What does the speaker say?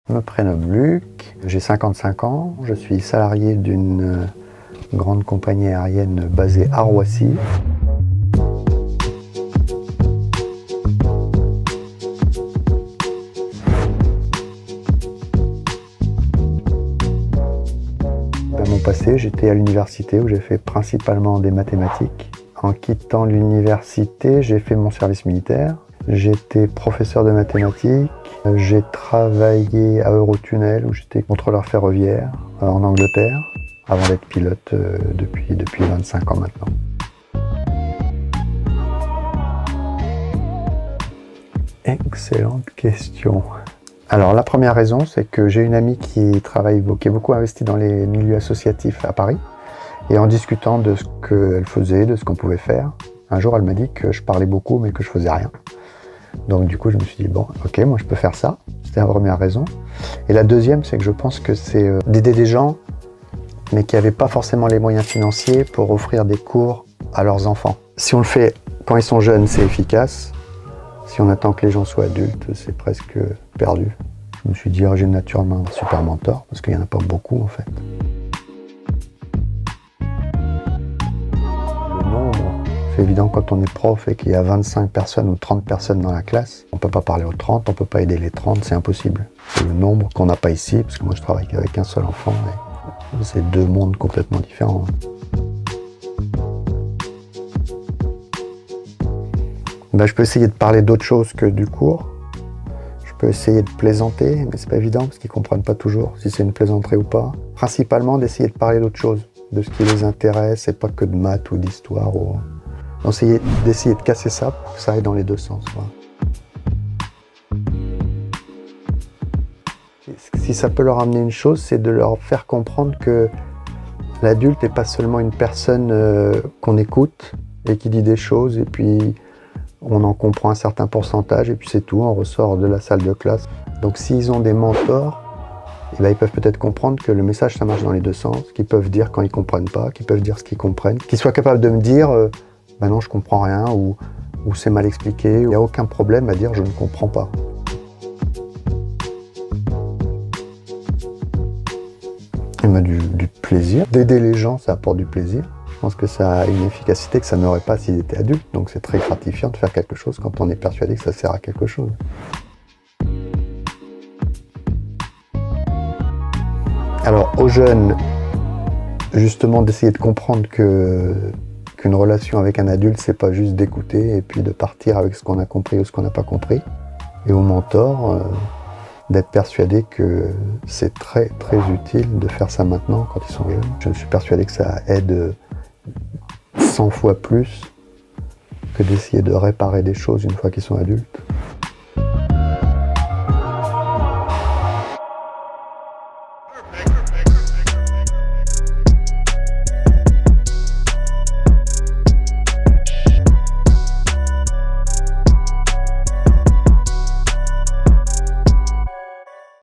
Je me prénomme Luc, j'ai 55 ans, je suis salarié d'une grande compagnie aérienne basée à Roissy. Dans mon passé, j'étais à l'université où j'ai fait principalement des mathématiques. En quittant l'université, j'ai fait mon service militaire. J'étais professeur de mathématiques. J'ai travaillé à Eurotunnel où j'étais contrôleur ferroviaire en Angleterre avant d'être pilote depuis 25 ans maintenant. Excellente question. Alors la première raison, c'est que j'ai une amie qui est beaucoup investie dans les milieux associatifs à Paris. Et en discutant de ce qu'elle faisait, de ce qu'on pouvait faire, un jour elle m'a dit que je parlais beaucoup mais que je faisais rien. Donc du coup je me suis dit bon ok, moi je peux faire ça. C'était la première raison. Et la deuxième, c'est que je pense que c'est d'aider des gens mais qui n'avaient pas forcément les moyens financiers pour offrir des cours à leurs enfants. Si on le fait quand ils sont jeunes, c'est efficace. Si on attend que les gens soient adultes, c'est presque perdu. Je me suis dit, j'ai naturellement un super mentor, parce qu'il n'y en a pas beaucoup en fait. Le nombre, c'est évident quand on est prof et qu'il y a 25 personnes ou 30 personnes dans la classe. On ne peut pas parler aux 30, on ne peut pas aider les 30, c'est impossible. C'est le nombre qu'on n'a pas ici, parce que moi je travaille qu'avec un seul enfant, et c'est deux mondes complètement différents. Je peux essayer de parler d'autre chose que du cours. Je peux essayer de plaisanter, mais c'est pas évident parce qu'ils comprennent pas toujours si c'est une plaisanterie ou pas. Principalement d'essayer de parler d'autre chose, de ce qui les intéresse et pas que de maths ou d'histoire. D'essayer de casser ça pour que ça aille dans les deux sens. Voilà. Si ça peut leur amener une chose, c'est de leur faire comprendre que l'adulte n'est pas seulement une personne qu'on écoute et qui dit des choses et puis on en comprend un certain pourcentage et puis c'est tout, on ressort de la salle de classe. Donc s'ils ont des mentors, ils peuvent peut-être comprendre que le message ça marche dans les deux sens, qu'ils peuvent dire quand ils ne comprennent pas, qu'ils peuvent dire ce qu'ils comprennent, qu'ils soient capables de me dire non je comprends rien ou c'est mal expliqué, il n'y a aucun problème à dire je ne comprends pas. Il m'a du plaisir. D'aider les gens, ça apporte du plaisir. Je pense que ça a une efficacité que ça n'aurait pas s'ils étaient adultes. Donc c'est très gratifiant de faire quelque chose quand on est persuadé que ça sert à quelque chose. Alors aux jeunes, justement d'essayer de comprendre qu'une relation avec un adulte, c'est pas juste d'écouter et puis de partir avec ce qu'on a compris ou ce qu'on n'a pas compris. Et aux mentors, d'être persuadé que c'est très très utile de faire ça maintenant quand ils sont jeunes. Je suis persuadé que ça aide 100 fois plus que d'essayer de réparer des choses une fois qu'ils sont adultes.